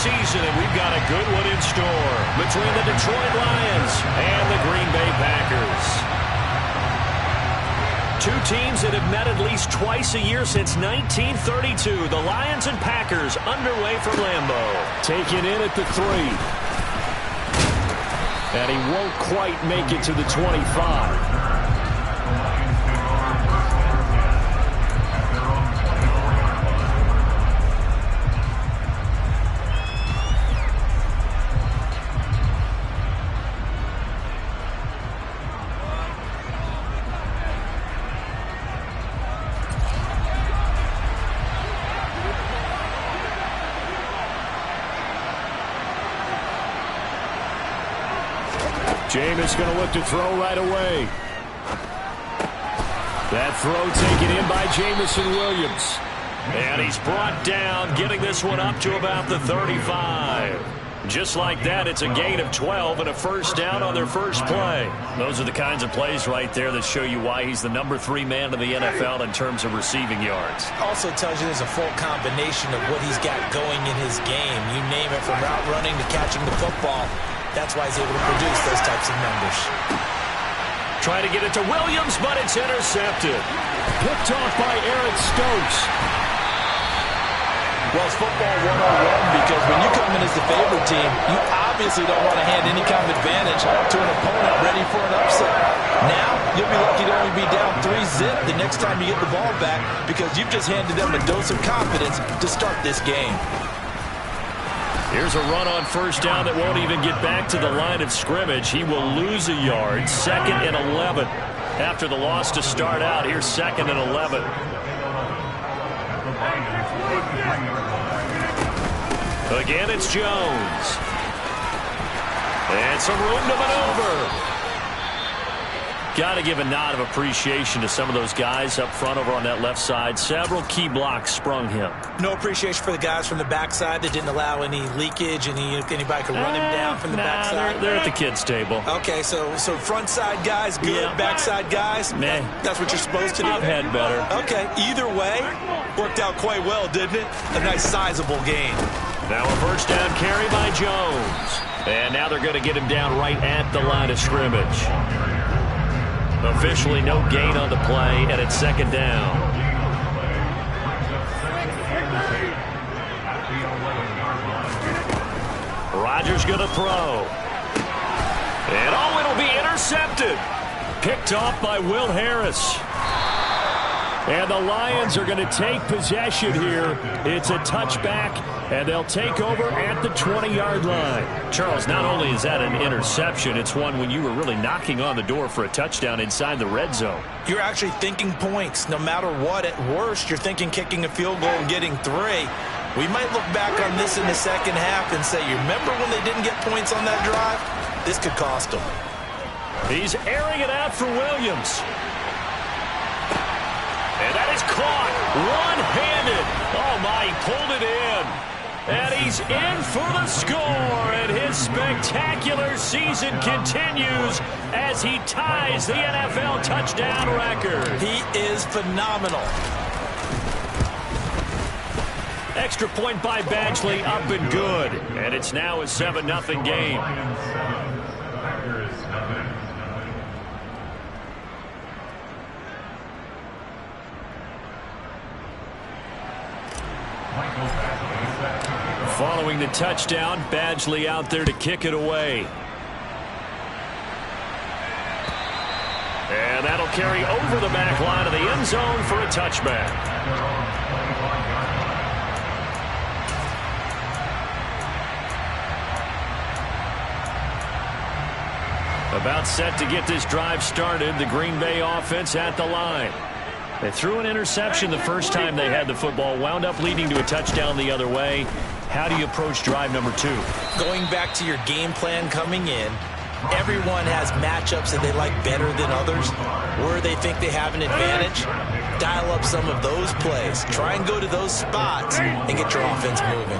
season, and we've got a good one in store between the Detroit Lions and the Green Bay Packers. Two teams that have met at least twice a year since 1932. The Lions and Packers underway from Lambeau. Taken in at the 3. And he won't quite make it to the 25. Jameis going to look to throw right away. That throw taken in by Jamison Williams. And he's brought down, getting this one up to about the 35. Just like that, it's a gain of 12 and a first down on their first play. Those are the kinds of plays right there that show you why he's the number 3 man in the NFL in terms of receiving yards. Also tells you there's a full combination of what he's got going in his game. You name it, from route running to catching the football. That's why he's able to produce those types of numbers. Trying to get it to Williams, but it's intercepted. Picked off by Eric Stokes. Well, it's football 101 because when you come in as the favorite team, you obviously don't want to hand any kind of advantage to an opponent ready for an upset. Now, you'll be lucky to only be down 3-zip the next time you get the ball back because you've just handed them a dose of confidence to start this game. Here's a run on first down that won't even get back to the line of scrimmage. He will lose a yard. 2nd and 11. After the loss to start out, here's 2nd and 11. Again, it's Jones. And some room to maneuver. Got to give a nod of appreciation to some of those guys up front over on that left side. Several key blocks sprung him. No appreciation for the guys from the backside that didn't allow any leakage, anybody could run him down from the backside. They're at the kids' table. Okay, so front side guys, good. Yeah. Backside guys, that's what you're supposed to do. I've had better. Okay, either way, worked out quite well, didn't it? A nice sizable gain. Now a first down carry by Jones. And now they're going to get him down right at the line of scrimmage. Officially no gain on the play, and it's 2nd down. Rodgers going to throw. And it'll be intercepted. Picked off by Will Harris. And the Lions are going to take possession here. It's a touchback, and they'll take over at the 20-yard line. Charles, not only is that an interception, it's one when you were really knocking on the door for a touchdown inside the red zone. You're actually thinking points. No matter what, at worst, you're thinking kicking a field goal and getting 3. We might look back on this in the second half and say, you remember when they didn't get points on that drive? This could cost them. He's airing it out for Williams. And that is caught one-handed. Oh, my, he pulled it in. And he's in for the score. And his spectacular season continues as he ties the NFL touchdown record. He is phenomenal. Extra point by Badgley, up and good. And it's now a 7-0 game. Following the touchdown, Badgley out there to kick it away. And that'll carry over the back line of the end zone for a touchback. About set to get this drive started, the Green Bay offense at the line. They threw an interception the first time they had the football, wound up leading to a touchdown the other way. How do you approach drive number 2? Going back to your game plan coming in, everyone has matchups that they like better than others, where they think they have an advantage. Dial up some of those plays. Try and go to those spots and get your offense moving.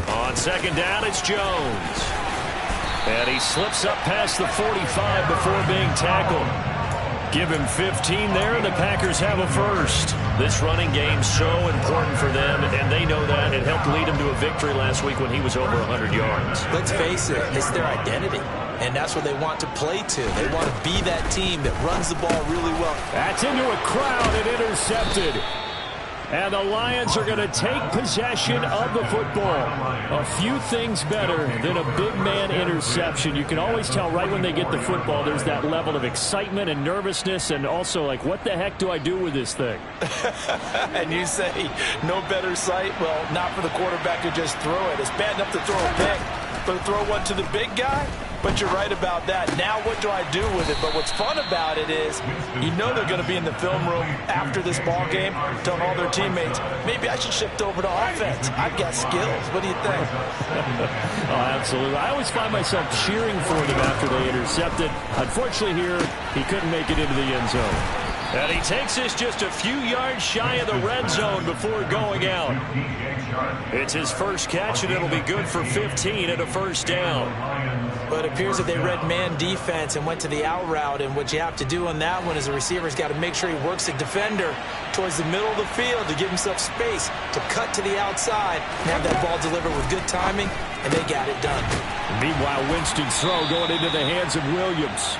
On 2nd down, it's Jones. And he slips up past the 45 before being tackled. Give him 15 there, and the Packers have a first. This running game's so important for them, and they know that. It helped lead him to a victory last week when he was over 100 yards. Let's face it, it's their identity, and that's what they want to play to. They want to be that team that runs the ball really well. That's into a crowd and intercepted. And the Lions are going to take possession of the football. A few things better than a big man interception. You can always tell right when they get the football, there's that level of excitement and nervousness, and also like, what the heck do I do with this thing? And you say, no better sight? Well, not for the quarterback to just throw it. It's bad enough to throw a pick, but to throw one to the big guy? But you're right about that. Now what do I do with it? But what's fun about it is you know they're going to be in the film room after this ball game telling all their teammates, maybe I should shift over to offense. I've got skills. What do you think? Oh, absolutely. I always find myself cheering for them after they intercepted. Unfortunately here, he couldn't make it into the end zone. And he takes this just a few yards shy of the red zone before going out. It's his first catch, and it'll be good for 15 and a first down. But it appears that they read man defense and went to the out route, and what you have to do on that one is the receiver's got to make sure he works the defender towards the middle of the field to give himself space to cut to the outside and have that ball delivered with good timing, and they got it done. Meanwhile, Winston's throw going into the hands of Williams.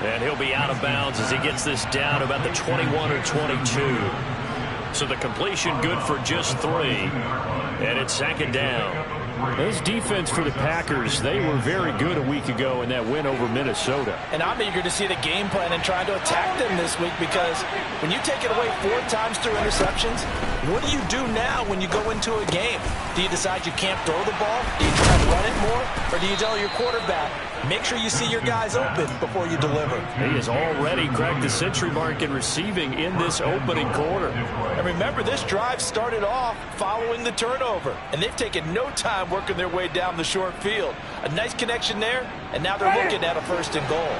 And he'll be out of bounds as he gets this down about the 21 or 22. So the completion good for just 3. And it's second down. This defense for the Packers, they were very good a week ago in that win over Minnesota. And I'm eager to see the game plan and trying to attack them this week, because when you take it away 4 times through interceptions, what do you do now when you go into a game? Do you decide you can't throw the ball? Do you try to run it more? Or do you tell your quarterback, make sure you see your guys open before you deliver? He has already cracked the century mark in receiving in this opening quarter. And remember, this drive started off following the turnover, and they've taken no time working their way down the short field. A nice connection there, and now they're looking at a 1st and goal.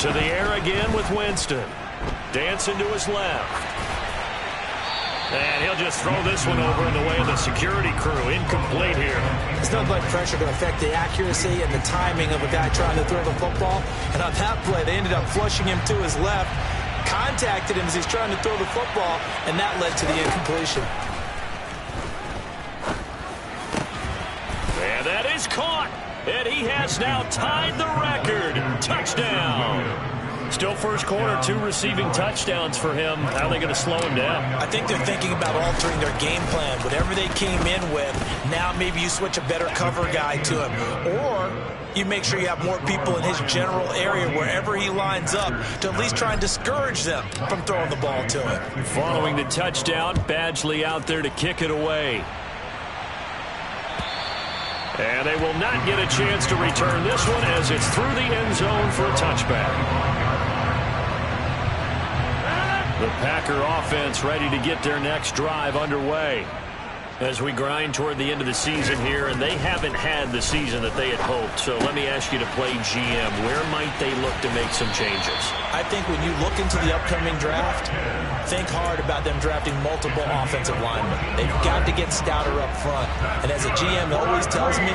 To the air again with Winston. Dancing to his left. And he'll just throw this one over in the way of the security crew. Incomplete here. There's nothing like pressure to affect the accuracy and the timing of a guy trying to throw the football. And on that play, they ended up flushing him to his left, contacted him as he's trying to throw the football, and that led to the incompletion. And that is caught. And he has now tied the record. Touchdown. Still first quarter, 2 receiving touchdowns for him. How are they going to slow him down? I think they're thinking about altering their game plan. Whatever they came in with, now maybe you switch a better cover guy to him. Or you make sure you have more people in his general area wherever he lines up to at least try and discourage them from throwing the ball to him. Following the touchdown, Badgley out there to kick it away. And they will not get a chance to return this one as it's through the end zone for a touchback. The Packer offense ready to get their next drive underway as we grind toward the end of the season here, and they haven't had the season that they had hoped. So let me ask you to play GM. Where might they look to make some changes? I think when you look into the upcoming draft, think hard about them drafting multiple offensive linemen. They've got to get stouter up front. And as a GM always tells me,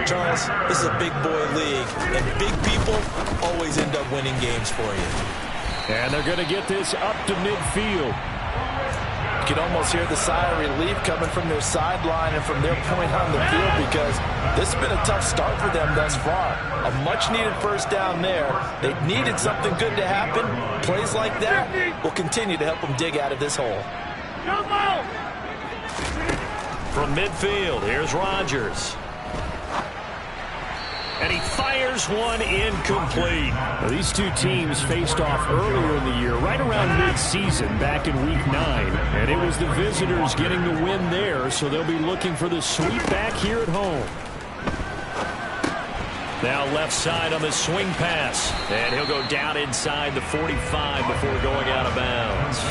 Charles, this is a big boy league, and big people always end up winning games for you. And they're going to get this up to midfield. You can almost hear the sigh of relief coming from their sideline and from their point on the field, because this has been a tough start for them thus far. A much-needed first down there. They needed something good to happen. Plays like that will continue to help them dig out of this hole. From midfield, here's Rodgers. And he fires one incomplete. Now, these two teams faced off earlier in the year, right around mid-season, back in Week 9. And it was the visitors getting the win there, so they'll be looking for the sweep back here at home. Now left side on the swing pass. And he'll go down inside the 45 before going out of bounds.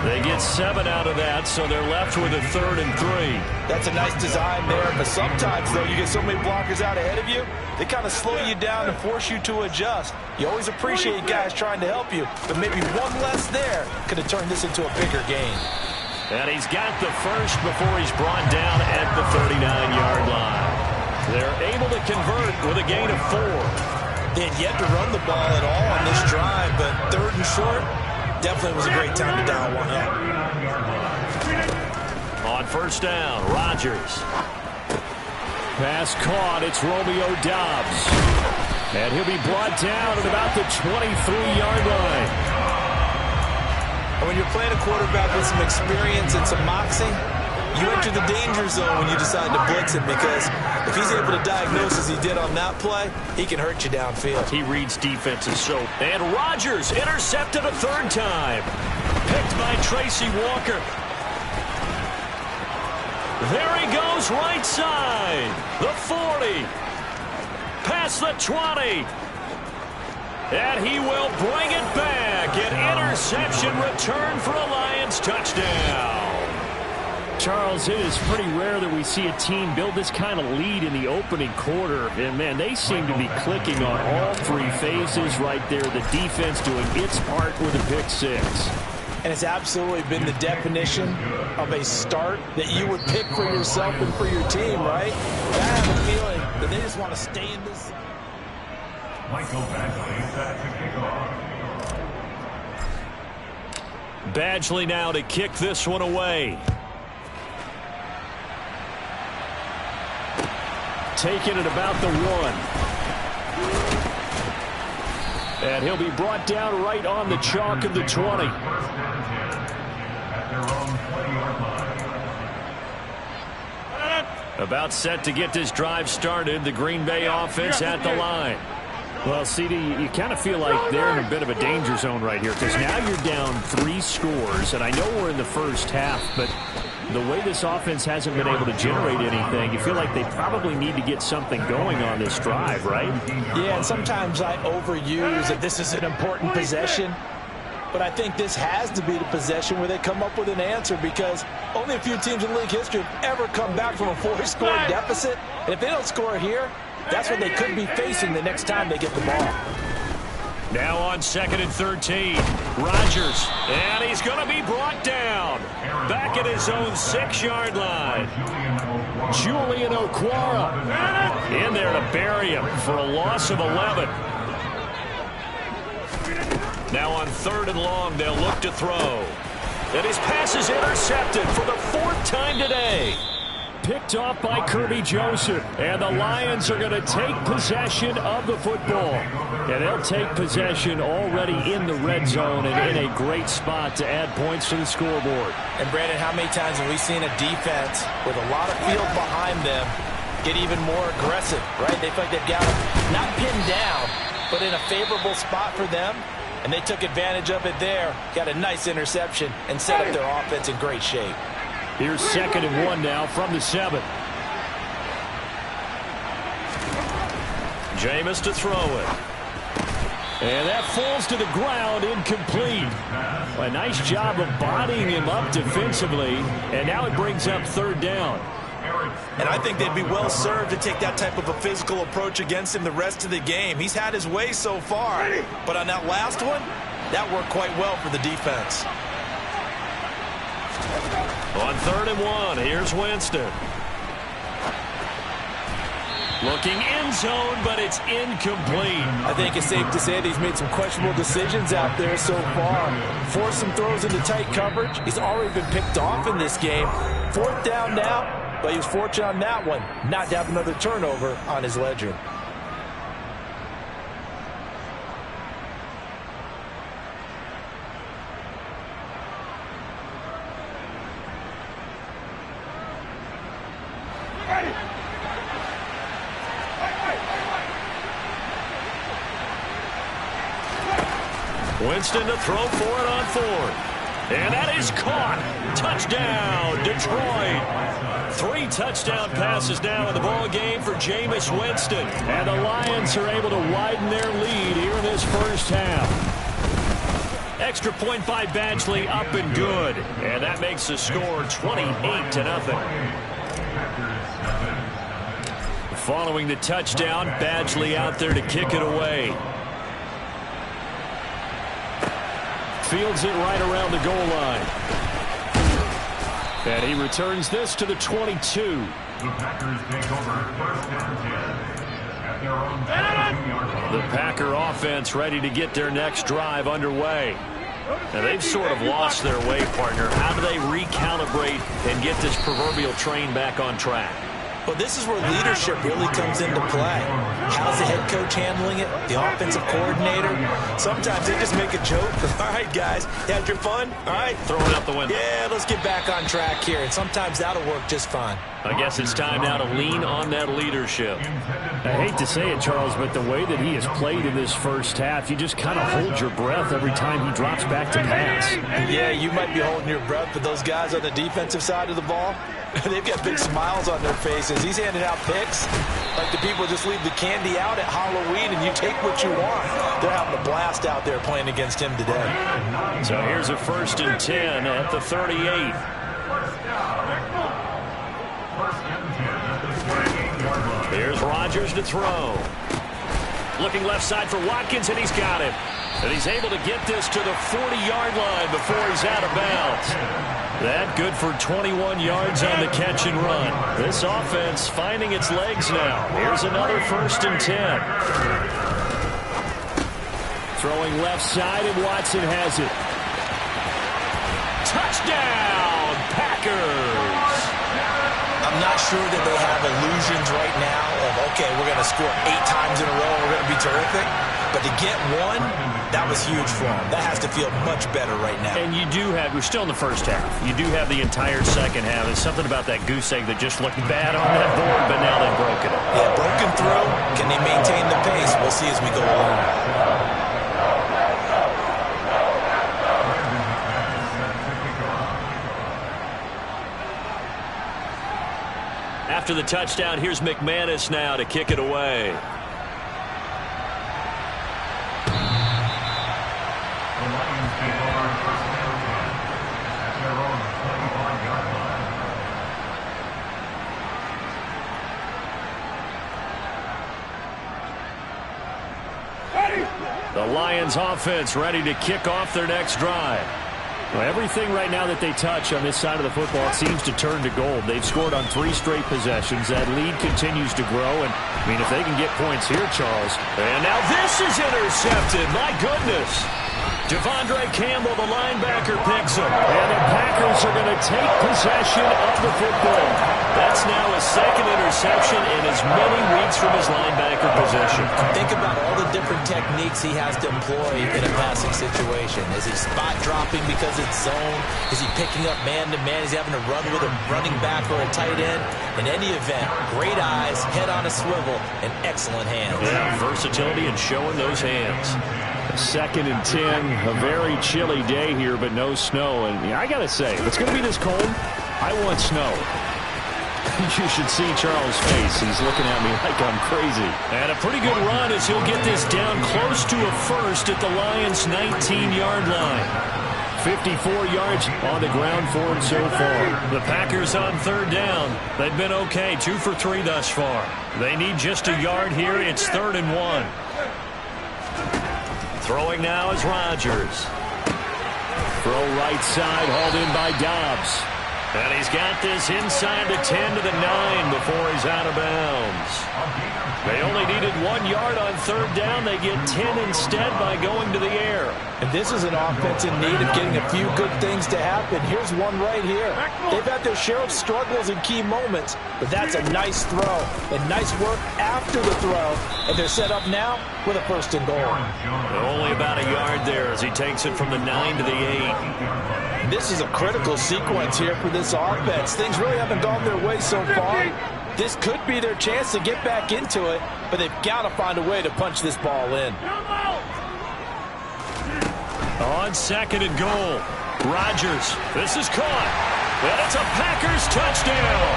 They get 7 out of that, so they're left with a 3rd and 3. That's a nice design there, but sometimes, though, you get so many blockers out ahead of you, they kind of slow you down and force you to adjust. You always appreciate guys trying to help you, but maybe one less there could have turned this into a bigger game. And he's got the first before he's brought down at the 39-yard line. They're able to convert with a gain of 4. They had yet to run the ball at all on this drive, but 3rd and short definitely was a great time to dial one up. On first down, Rodgers. Pass caught. It's Romeo Doubs. And he'll be brought down at about the 23-yard line. And when you're playing a quarterback with some experience and some moxie, you enter the danger zone when you decide to blitz him, because if he's able to diagnose as he did on that play, he can hurt you downfield. He reads defenses so. And Rodgers intercepted a 3rd time. Picked by Tracy Walker. There he goes right side. The 40. Past the 20. And he will bring it back. An interception return for a Lions touchdown. Charles, it is pretty rare that we see a team build this kind of lead in the opening quarter. And, man, they seem to be clicking on all 3 phases right there. The defense doing its part with a pick 6. And it's absolutely been the definition of a start that you would pick for yourself and for your team, right? But I have a feeling that they just want to stay in this. Michael Badgley set to kick off. Badgley now to kick this one away. Taking it about the 1. And he'll be brought down right on the chalk of the 20. About set to get this drive started. The Green Bay offense at the line. Well, CD, you kind of feel like they're in a bit of a danger zone right here, because now you're down 3 scores, and I know we're in the first half, but the way this offense hasn't been able to generate anything, you feel like they probably need to get something going on this drive, right? Yeah, and sometimes I overuse that this is an important possession, but I think this has to be the possession where they come up with an answer, because only a few teams in league history have ever come back from a 4-score deficit, and if they don't score here, that's what they could be facing the next time they get the ball. Now on 2nd and 13, Rodgers, and he's going to be brought down back at his own 6-yard line. Julian Okwara in there to bury him for a loss of 11. Now on 3rd and long, they'll look to throw. And his pass is intercepted for the 4th time today. Picked off by Kirby Joseph. And the Lions are going to take possession of the football. And they'll take possession already in the red zone and in a great spot to add points to the scoreboard. And, Brandon, how many times have we seen a defense with a lot of field behind them get even more aggressive, right? They feel like they've got them not pinned down, but in a favorable spot for them. And they took advantage of it there. Got a nice interception and set up their offense in great shape. Here's 2nd and 1 now from the 7. Jameis to throw it. And that falls to the ground, incomplete. A nice job of bodying him up defensively. And now it brings up 3rd down. And I think they'd be well served to take that type of a physical approach against him the rest of the game. He's had his way so far. But on that last one, that worked quite well for the defense. On 3rd and 1, here's Winston. Looking end zone, but it's incomplete. I think it's safe to say that he's made some questionable decisions out there so far. Forced some throws into tight coverage. He's already been picked off in this game. 4th down now, but he was fortunate on that one not to have another turnover on his ledger. Winston to throw for it on 4th. And that is caught. Touchdown, Detroit. 3 touchdown passes now in the ball game for Jameis Winston. And the Lions are able to widen their lead here in this first half. Extra point by Badgley, up and good. And that makes the score 28-0. Following the touchdown, Badgley out there to kick it away. Fields it right around the goal line. And he returns this to the 22. The Packers take over first and 10 at their own 22-yard line. The Packer offense ready to get their next drive underway. Now, they've sort of lost their way, partner. How do they recalibrate and get this proverbial train back on track? Well, this is where leadership really comes into play. How's the head coach handling it? The offensive coordinator? Sometimes they just make a joke. All right, guys, you had your fun? All right. Throw it out the window. Yeah, let's get back on track here. And sometimes that'll work just fine. I guess it's time now to lean on that leadership. I hate to say it, Charles, but the way that he has played in this first half, you just kind of hold your breath every time he drops back to pass. Yeah, you might be holding your breath, but those guys on the defensive side of the ball, they've got big smiles on their faces. He's handing out picks like the people just leave the candy out at Halloween and you take what you want. They're having a blast out there playing against him today. So here's a 1st and 10 at the 38. Here's Rodgers to throw. Looking left side for Watkins, and he's got it. And he's able to get this to the 40-yard line before he's out of bounds. That good for 21 yards on the catch and run. This offense finding its legs now. Here's another 1st and 10. Throwing left side, and Watson has it. Touchdown, Packers! I'm not sure that they have illusions right now of, okay, we're going to score 8 times in a row and we're going to be terrific. But to get one, that was huge for them. That has to feel much better right now. And you do have, we're still in the first half. You do have the entire second half. There's something about that goose egg that just looked bad on that board, but now they've broken it. Yeah, broken through. Can they maintain the pace? We'll see as we go along. After the touchdown, here's McManus now to kick it away. The Lions take over first and 10 at their own 25-yard line. The Lions offense ready to kick off their next drive. Well, everything right now that they touch on this side of the football seems to turn to gold. They've scored on 3 straight possessions. That lead continues to grow. And, I mean, if they can get points here, Charles. And now this is intercepted. My goodness. Devondre Campbell, the linebacker, picks him. And the Packers are going to take possession of the football. That's now his 2nd interception in as many weeks from his linebacker position. Think about all the different techniques he has to employ in a passing situation. Is he spot dropping because it's zone? Is he picking up man-to-man? Is he having to run with a running back or a tight end? In any event, great eyes, head on a swivel, and excellent hands. Yeah, versatility and showing those hands. 2nd and 10, a very chilly day here, but no snow. And I got to say, if it's going to be this cold, I want snow. You should see Charles' face. He's looking at me like I'm crazy. And a pretty good run as he'll get this down close to a 1st at the Lions' 19-yard line. 54 yards on the ground for him so far. The Packers on 3rd down. They've been okay, 2 for 3 thus far. They need just a yard here. It's 3rd and 1. Throwing now is Rodgers. Throw right side, hauled in by Dobbs. And he's got this inside the 10 to the 9 before he's out of bounds. They only needed 1 yard on 3rd down. They get 10 instead by going to the air. And this is an offense in need of getting a few good things to happen. Here's one right here. They've had their share of struggles in key moments, but that's a nice throw and nice work after the throw. And they're set up now with a 1st and goal. Only about a yard there as he takes it from the 9 to the 8. This is a critical sequence here for this offense. Things really haven't gone their way so far. This could be their chance to get back into it, but they've got to find a way to punch this ball in. On 2nd and goal. Rodgers, this is caught. And it's a Packers touchdown.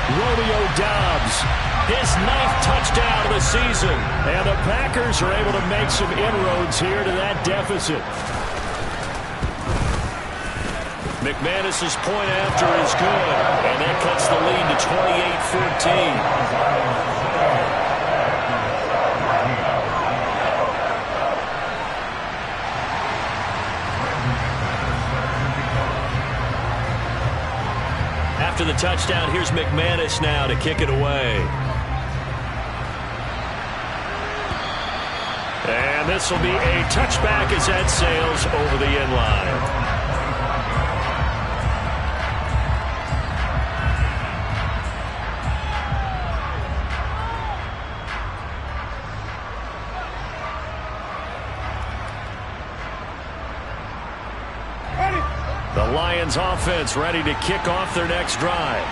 Romeo Doubs, his 9th touchdown of the season. And the Packers are able to make some inroads here to that deficit. McManus's point after is good. And that cuts the lead to 28-14. After the touchdown, here's McManus now to kick it away. And this will be a touchback as that sails over the end line. The Lions offense ready to kick off their next drive.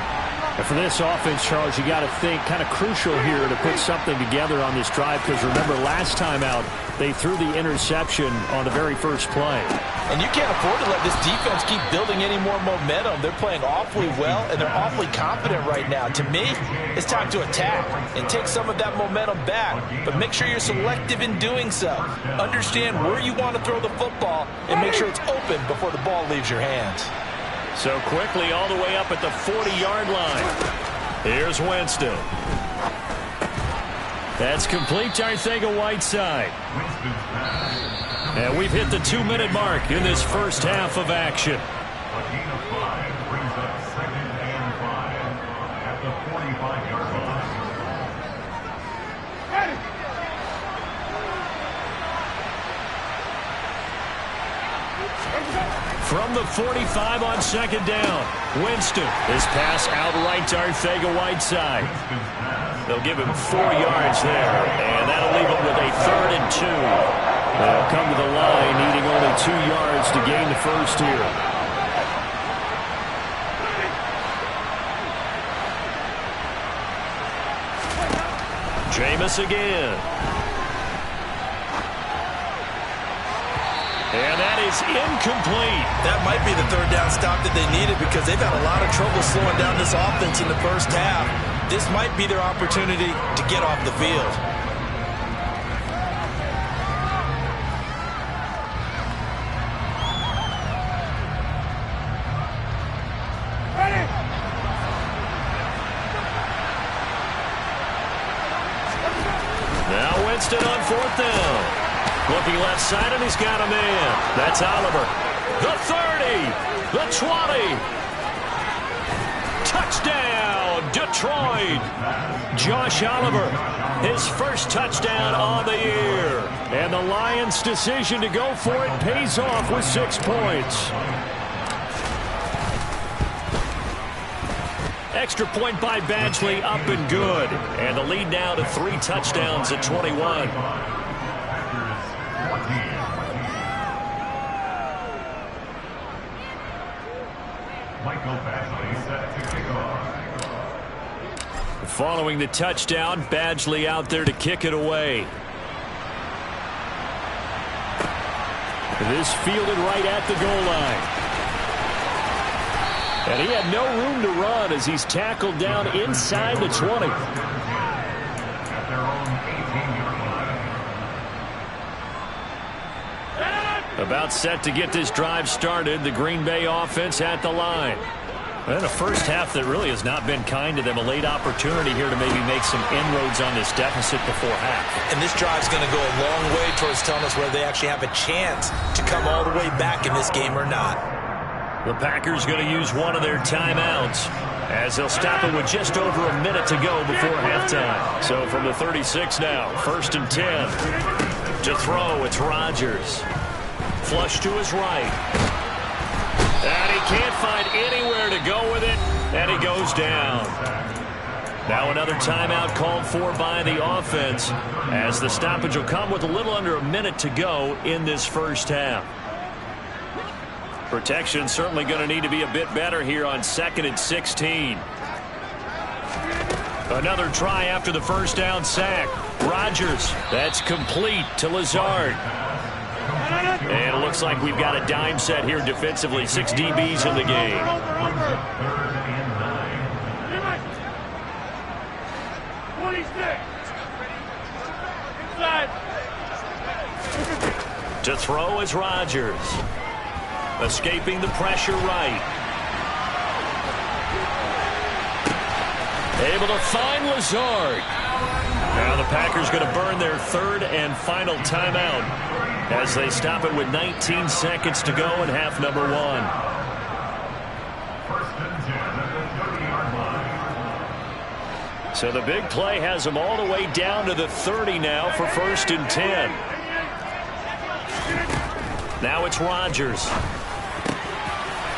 And for this offense, Charles, you got to think kind of crucial here to put something together on this drive, because remember last time out they threw the interception on the very first play. And you can't afford to let this defense keep building any more momentum. They're playing awfully well, and they're awfully confident right now. To me, it's time to attack and take some of that momentum back, but make sure you're selective in doing so. Understand where you want to throw the football and make sure it's open before the ball leaves your hands. So quickly all the way up at the 40-yard line. Here's Winston. That's complete to Arcega-Whiteside. And we've hit the 2-minute mark in this first half of action. A gain of 5 brings up 2nd and 5 at the 45-yard line. From the 45 on 2nd down, Winston. His pass outright to Arcega-Whiteside. They'll give him 4 yards there, and that'll leave him with a 3rd and 2. They'll come to the line needing only 2 yards to gain the first here. Jameis again. And that is incomplete. That might be the 3rd down stop that they needed, because they've had a lot of trouble slowing down this offense in the first half. This might be their opportunity to get off the field. Now Winston on 4th down. Looking left side, and he's got a man. That's Oliver. The 30, the 20. Touchdown, Detroit. Josh Oliver, his first touchdown on the year. And the Lions' decision to go for it pays off with 6 points. Extra point by Badgley, up and good. And the lead now to 3 touchdowns at 21. Following the touchdown, Badgley out there to kick it away. This fielded right at the goal line. And he had no room to run as he's tackled down inside the 20. About set to get this drive started, the Green Bay offense at the line. And a first half that really has not been kind to them. A late opportunity here to maybe make some inroads on this deficit before half. And this drive's going to go a long way towards telling us whether they actually have a chance to come all the way back in this game or not. The Packers going to use one of their timeouts as they'll stop it with just over a minute to go before halftime. So from the 36 now, 1st and 10. To throw, it's Rodgers. Flush to his right. And he can't find anywhere to go with it, and he goes down. Now another timeout called for by the offense as the stoppage will come with a little under a minute to go in this first half. Protection certainly going to need to be a bit better here on 2nd and 16. Another try after the first down sack. Rodgers, that's complete to Lazard. And it looks like we've got a dime set here defensively. 6 DBs in the game. To throw is Rodgers. Escaping the pressure right. Able to find Lazard. Now the Packers going to burn their third and final timeout as they stop it with 19 seconds to go in half number 1. So the big play has them all the way down to the 30 now for 1st and 10. Now it's Rodgers.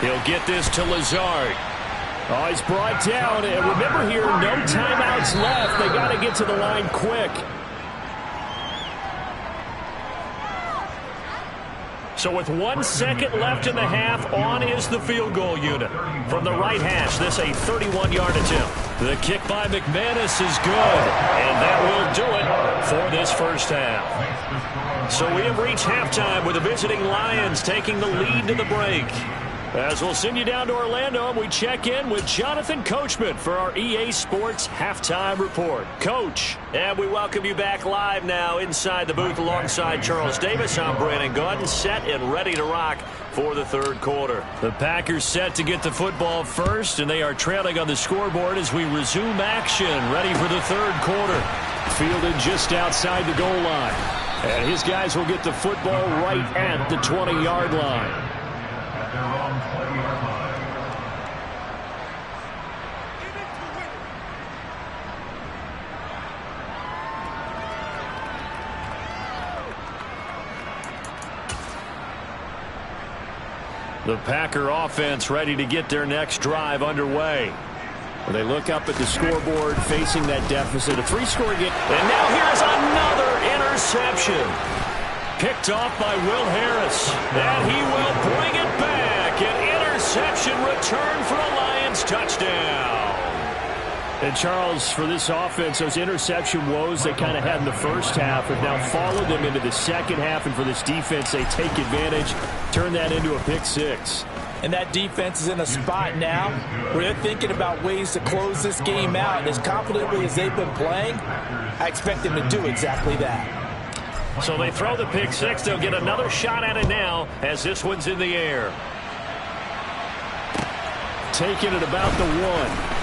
He'll get this to Lazard. Oh, he's brought down. And remember here, no timeouts left. They got to get to the line quick. So with 1 second left in the half, on is the field goal unit. From the right hash, this a 31-yard attempt. The kick by McManus is good. And that will do it for this first half. So we have reached halftime with the visiting Lions taking the lead to the break. As we'll send you down to Orlando, and we check in with Jonathan Coachman for our EA Sports Halftime Report. Coach, and we welcome you back live now inside the booth alongside Charles Davis. I'm Brandon Gaudin, set and ready to rock for the third quarter. The Packers set to get the football first, and they are trailing on the scoreboard as we resume action, ready for the third quarter. Fielded just outside the goal line. And his guys will get the football right at the 20-yard line. The Packer offense ready to get their next drive underway. They look up at the scoreboard facing that deficit. A 3-score game. And now here's another interception. Picked off by Will Harris. And he will bring it back. An interception return for a Lions touchdown. And Charles, for this offense, those interception woes they kind of had in the first half have now followed them into the second half. And for this defense, they take advantage, turn that into a pick 6. And that defense is in a spot now where they're thinking about ways to close this game out. And as confidently as they've been playing, I expect them to do exactly that. So they throw the pick 6. They'll get another shot at it now as this one's in the air. Taking it about the 1.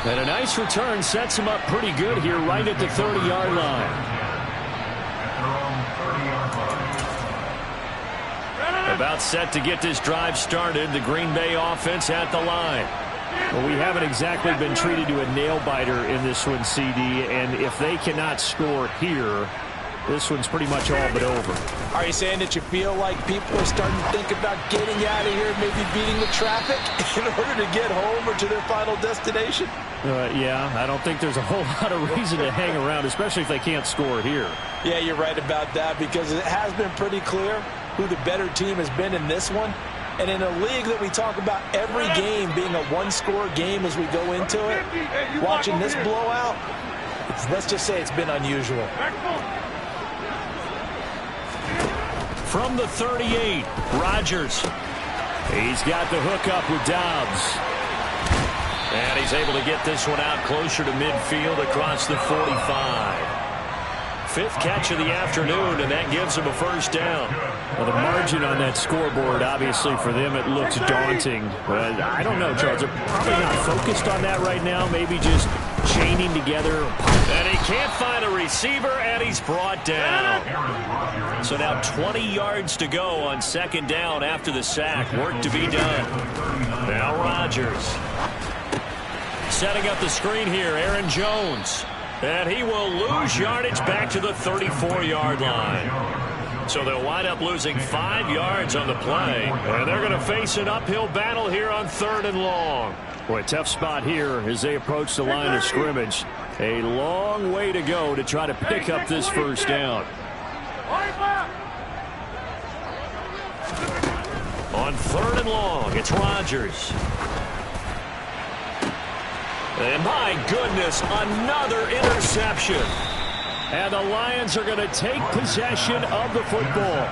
And a nice return sets him up pretty good here right at the 30-yard line. About set to get this drive started. The Green Bay offense at the line. Well, we haven't exactly been treated to a nail-biter in this one, CD. And if they cannot score here, this one's pretty much all but over. Are you saying that you feel like people are starting to think about getting out of here, maybe beating the traffic in order to get home or to their final destination? Yeah, I don't think there's a whole lot of reason to hang around, especially if they can't score here. Yeah, you're right about that because it has been pretty clear who the better team has been in this one. And in a league that we talk about every game being a one-score game as we go into it, watching this blowout, let's just say it's been unusual. From the 38, Rodgers. He's got the hookup with Dobbs. And he's able to get this one out closer to midfield across the 45. 5th catch of the afternoon, and that gives him a first down. Well, the margin on that scoreboard, obviously for them, it looks daunting. But I don't know, Charles. They're probably not focused on that right now. Maybe just chaining together. And he can't find a receiver, and he's brought down. So now 20 yards to go on 2nd down after the sack. Work to be done. Now Rodgers. Setting up the screen here, Aaron Jones. And he will lose yardage back to the 34-yard line. So they'll wind up losing 5 yards on the play. And they're going to face an uphill battle here on 3rd and long. Boy, tough spot here as they approach the line of scrimmage. A long way to go to try to pick up this first down. On 3rd and long, it's Rodgers. And my goodness, another interception. And the Lions are going to take possession of the football.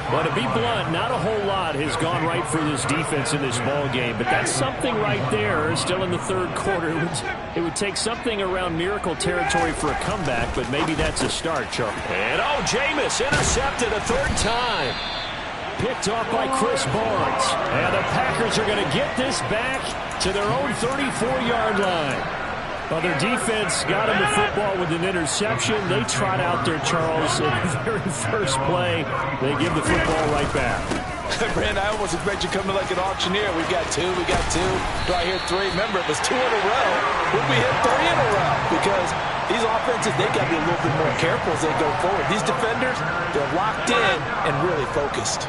But to be blunt, not a whole lot has gone right for this defense in this ball game. But that's something right there. Still in the third quarter. It would take something around miracle territory for a comeback, but maybe that's a start, Charlie. And Jameis intercepted a third time. Picked off by Chris Barnes. And the Packers are going to get this back to their own 34-yard line. Well, their defense got him the football with an interception. They trot out there, Charles, in the very first play. They give the football right back. Brandon, I almost expect you coming like an auctioneer. We got two. Do I hear three? Remember, it was 2 in a row. We'll be hit 3 in a row because these offenses, they got to be a little bit more careful as they go forward. These defenders, they're locked in and really focused.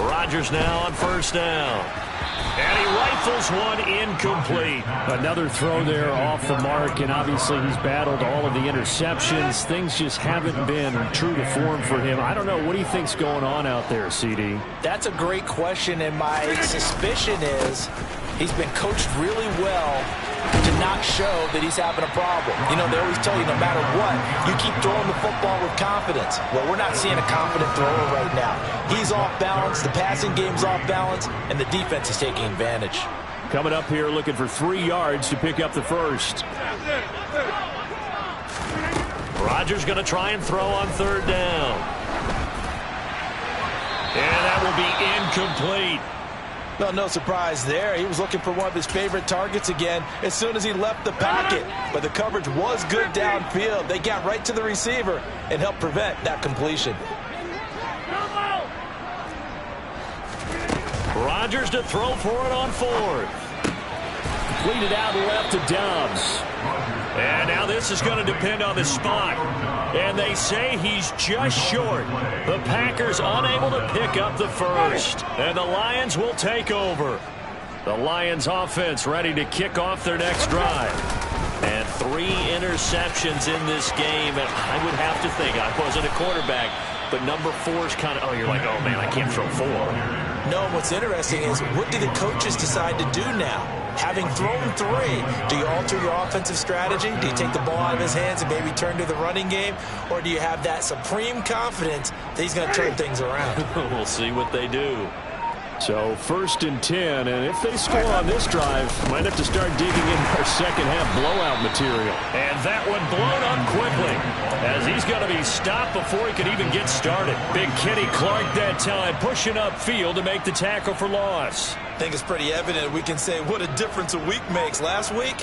Rodgers now on first down. And he rifles one incomplete. Another throw there off the mark, and obviously he's battled all of the interceptions. Things just haven't been true to form for him. I don't know. What do you think's going on out there, CD? That's a great question, and my suspicion is he's been coached really well to not show that he's having a problem. You know, they always tell you no matter what, you keep throwing the football with confidence. Well, we're not seeing a confident thrower right now. He's off balance, the passing game's off balance, and the defense is taking advantage. Coming up here looking for 3 yards to pick up the first. Rodgers going to try and throw on third down. And that will be incomplete. No surprise there. He was looking for one of his favorite targets again as soon as he left the pocket. But the coverage was good downfield. They got right to the receiver and helped prevent that completion. Rodgers to throw for it on fourth. Completed out left to Dobbs. And now this is going to depend on the spot. And they say he's just short. The Packers unable to pick up the first. And the Lions will take over. The Lions offense ready to kick off their next drive. And 3 interceptions in this game. And I would have to think, I wasn't a quarterback, but number 4 is kind of, oh, you're like, oh, man, I can't throw 4. No, what's interesting is what do the coaches decide to do now? Having thrown 3, do you alter your offensive strategy? Do you take the ball out of his hands and maybe turn to the running game? Or do you have that supreme confidence that he's going to turn things around? We'll see what they do. So 1st and 10, and if they score on this drive, might have to start digging in our second half blowout material. And that one blown up quickly as he's going to be stopped before he could even get started. Big Kenny Clark that time pushing upfield to make the tackle for loss. I think it's pretty evident we can say what a difference a week makes. Last week,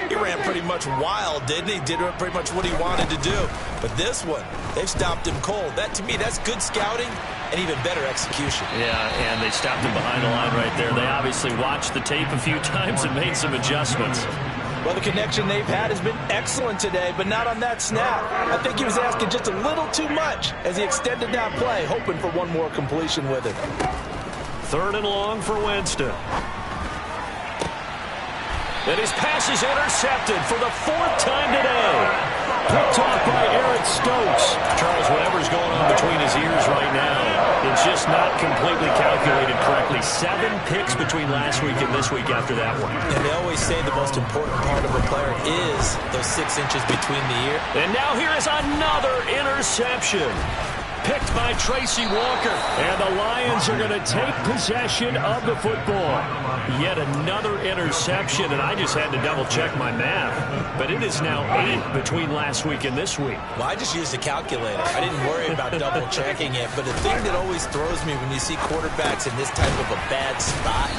he ran pretty much wild, didn't he? Did pretty much what he wanted to do. But this one, they've stopped him cold. That, to me, that's good scouting and even better execution. Yeah, and they stopped him behind the line right there. They obviously watched the tape a few times and made some adjustments. Well, the connection they've had has been excellent today, but not on that snap. I think he was asking just a little too much as he extended that play, hoping for one more completion with it. 3rd and long for Winston. And his pass is intercepted for the 4th time today. Picked off by Eric Stokes. Charles, whatever's going on between his ears right now, it's just not completely calculated correctly. 7 picks between last week and this week after that one. And they always say the most important part of a player is those 6 inches between the ear. And now here is another interception. Picked by Tracy Walker. And the Lions are going to take possession of the football. Yet another interception, and I just had to double-check my math. But it is now 8 between last week and this week. Well, I just used a calculator. I didn't worry about double-checking it. But the thing that always throws me when you see quarterbacks in this type of a bad spot,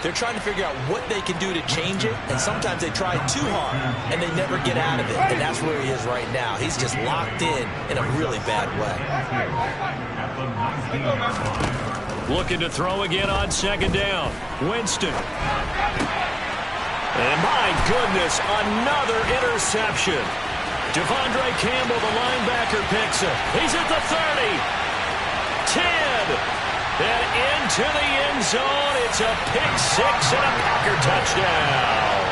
they're trying to figure out what they can do to change it, and sometimes they try too hard, and they never get out of it. And that's where he is right now. He's just locked in a really bad way. Looking to throw again on 2nd down. Winston. And my goodness, another interception. Devondre Campbell, the linebacker, picks it. He's at the 30. 10. And into the end zone. It's a pick-6 and a Packer touchdown.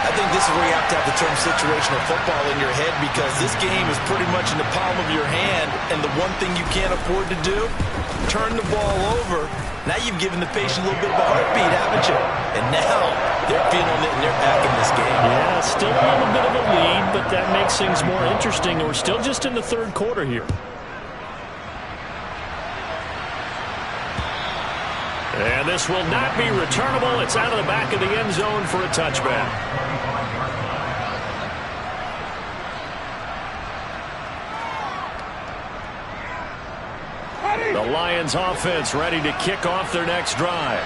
I think this is where you have to have the term situational football in your head, because this game is pretty much in the palm of your hand, and the one thing you can't afford to do turn the ball over. Now you've given the patient a little bit of a heartbeat, haven't you? And now they're feeling it and they're back in this game. Yeah, still a little bit of a lead, but that makes things more interesting. We're still just in the third quarter here. And this will not be returnable. It's out of the back of the end zone for a touchback. The Lions offense ready to kick off their next drive.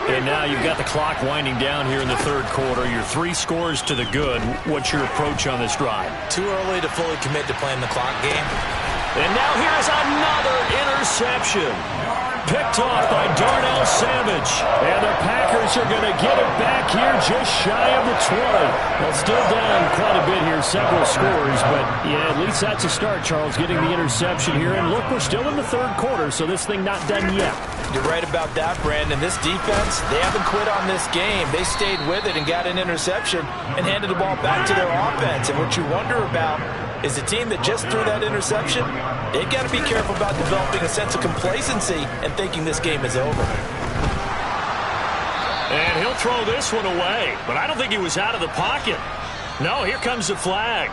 And now you've got the clock winding down here in the third quarter. Your 3 scores to the good. What's your approach on this drive? Too early to fully commit to playing the clock game. And now here's another interception. Picked off by Darnell Savage. And the Packers are going to get it back here just shy of the 20. Well, still down quite a bit here, several scores. But, yeah, at least that's a start, Charles, getting the interception here. And, look, we're still in the third quarter, so this thing not done yet. You're right about that, Brandon. This defense, they haven't quit on this game. They stayed with it and got an interception and handed the ball back to their offense. And what you wonder about is the team that just threw that interception, they've got to be careful about developing a sense of complacency and thinking this game is over. And he'll throw this one away, but I don't think he was out of the pocket. No, here comes the flag.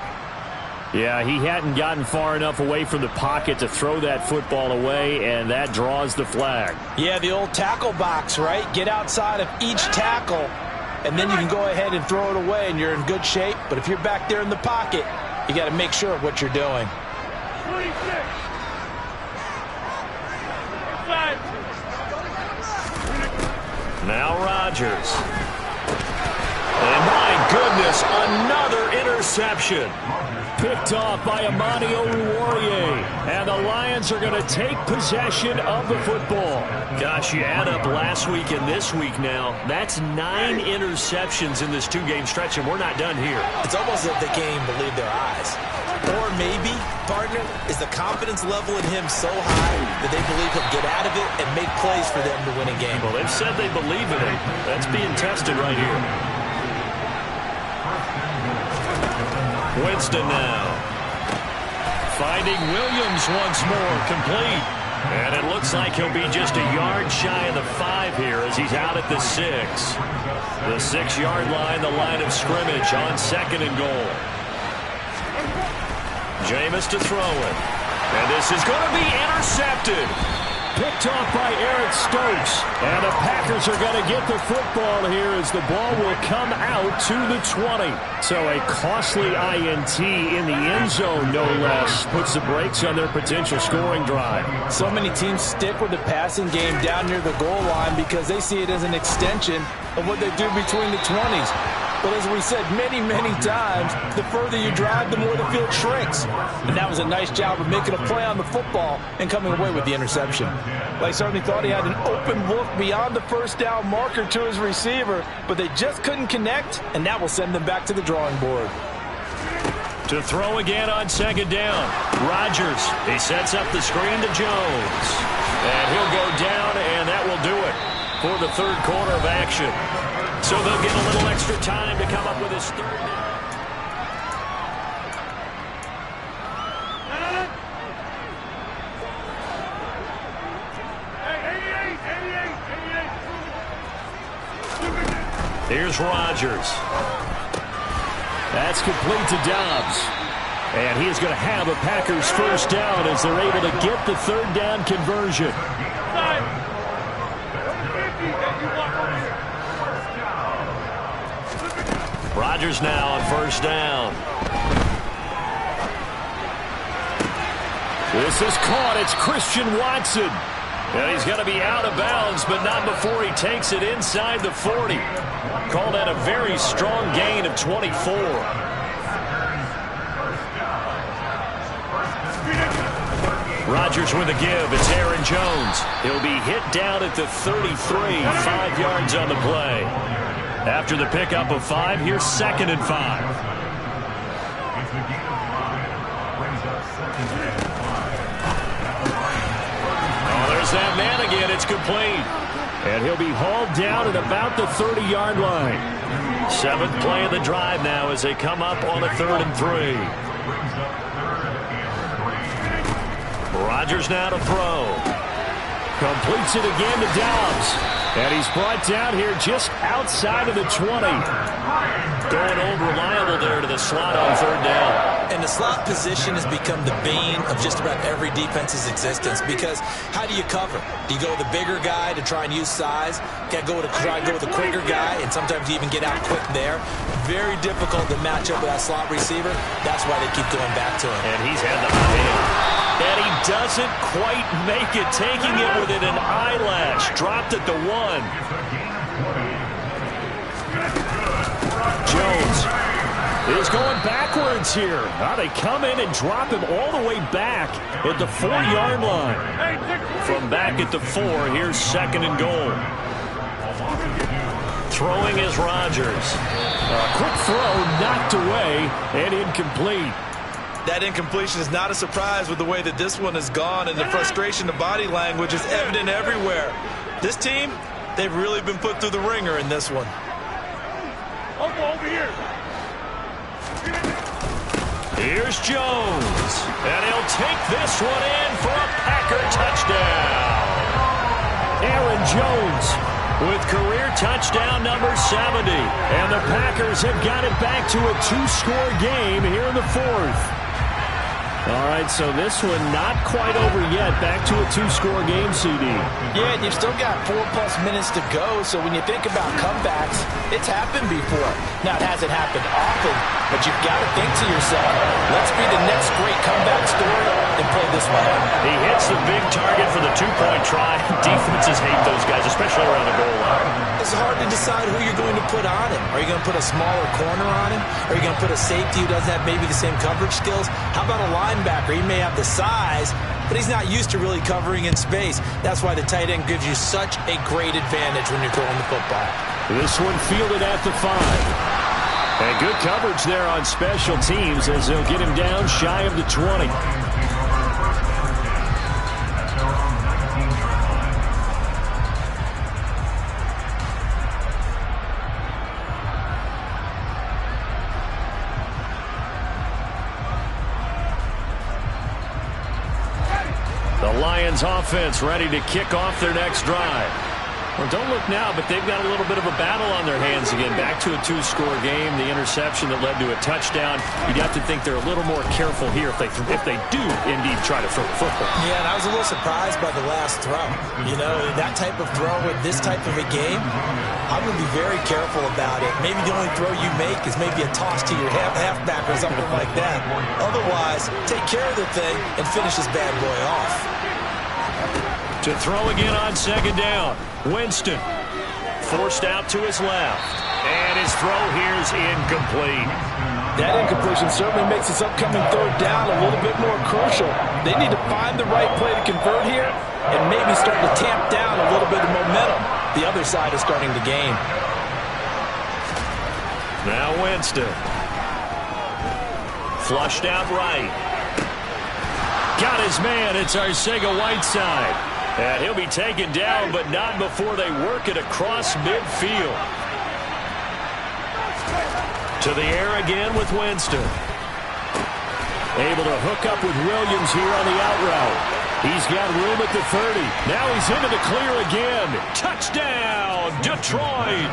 Yeah, he hadn't gotten far enough away from the pocket to throw that football away, and that draws the flag. Yeah, the old tackle box, right? Get outside of each tackle, and then you can go ahead and throw it away, and you're in good shape. But if you're back there in the pocket, you got to make sure of what you're doing. Now Rodgers. And my goodness, another interception. Picked off by Amani Oruwariye. And the Lions are going to take possession of the football. Gosh, you add up last week and this week now. That's 9 interceptions in this 2-game stretch, and we're not done here. It's almost as if they can't even believe their eyes. Or maybe, partner, is the confidence level in him so high that they believe he'll get out of it and make plays for them to win a game. Well, they've said they believe in him. That's being tested right here. Winston now. Finding Williams once more, complete. And it looks like he'll be just a yard shy of the 5 here as he's out at the 6. The 6-yard line, the line of scrimmage on 2nd and goal. Jameis to throw it. And this is going to be intercepted. Picked off by Eric Stokes. And the Packers are going to get the football here as the ball will come out to the 20. So a costly INT in the end zone, no less, puts the brakes on their potential scoring drive. So many teams stick with the passing game down near the goal line because they see it as an extension of what they do between the 20s. But as we said many, many times, the further you drive, the more the field shrinks. And that was a nice job of making a play on the football and coming away with the interception. They certainly thought he had an open look beyond the first down marker to his receiver, but they just couldn't connect, and that will send them back to the drawing board. To throw again on 2nd down. Rodgers, he sets up the screen to Jones. And he'll go down, and that will do it for the third quarter of action. So they'll get a little extra time to come up with his 3rd down. Here's Rodgers. That's complete to Dobbs. And he is going to have a Packers first down as they're able to get the 3rd down conversion. Rodgers now on 1st down. This is caught. It's Christian Watson. And he's going to be out of bounds, but not before he takes it inside the 40. Call that a very strong gain of 24. Rodgers with a give. It's Aaron Jones. He'll be hit down at the 33, 5 yards on the play. After the pickup of 5, here's 2nd and 5. Oh, there's that man again. It's complete. And he'll be hauled down at about the 30-yard line. 7th play of the drive now as they come up on a 3rd and 3. Rodgers now to throw. Completes it again to Dobbs. And he's brought down here just outside of the 20. Going old reliable there to the slot on third down. And the slot position has become the bane of just about every defense's existence, because how do you cover? Do you go with the bigger guy to try and use size? Got to try and go with the quicker guy, and sometimes you even get out quick there. Very difficult to match up with that slot receiver. That's why they keep going back to him. And he's had the hot hand. And he doesn't quite make it, taking it within an eyelash. Dropped at the 1. Jones is going backwards here. Now they come in and drop him all the way back at the 4-yard line. From back at the 4, here's 2nd and goal. Throwing is Rodgers. A quick throw knocked away and incomplete. That incompletion is not a surprise with the way that this one has gone, and the frustration, the body language is evident everywhere. This team, they've really been put through the ringer in this one. Over here. Here's Jones. And he'll take this one in for a Packer touchdown. Aaron Jones with career touchdown number 70. And the Packers have got it back to a 2-score game here in the 4th. All right, so this one not quite over yet. Back to a 2-score game, CD. Yeah, and you've still got 4+ minutes to go, so when you think about comebacks, it's happened before. Now, it hasn't happened often, but you've got to think to yourself, let's be the next great comeback story and play this one out. He hits the big target for the 2-point try. Defenses hate those guys, especially around the goal line. It's hard to decide who you're going to put on him. Are you going to put a smaller corner on him? Are you going to put a safety who doesn't have maybe the same coverage skills? How about a linebacker? He may have the size, but he's not used to really covering in space. That's why the tight end gives you such a great advantage when you're throwing the football. This one fielded at the 5. And good coverage there on special teams as they'll get him down shy of the 20. The Lions offense ready to kick off their next drive. Well, don't look now, but they've got a little bit of a battle on their hands again. Back to a 2-score game. The interception that led to a touchdown. You'd have to think they're a little more careful here if they do indeed try to throw the football. Yeah, and I was a little surprised by the last throw. You know, that type of throw with this type of a game, I'm going to be very careful about it. Maybe the only throw you make is maybe a toss to your halfback or something like that. Otherwise, take care of the thing and finish this bad boy off. To throw again on 2nd down. Winston forced out to his left. And his throw here is incomplete. That incompletion certainly makes this upcoming 3rd down a little bit more crucial. They need to find the right play to convert here and maybe start to tamp down a little bit of momentum. The other side is starting to gain. Now Winston. Flushed out right. Got his man. It's Arcega-Whiteside. And he'll be taken down, but not before they work it across midfield. To the air again with Winston. Able to hook up with Williams here on the out route. He's got room at the 30. Now he's into the clear again. Touchdown, Detroit.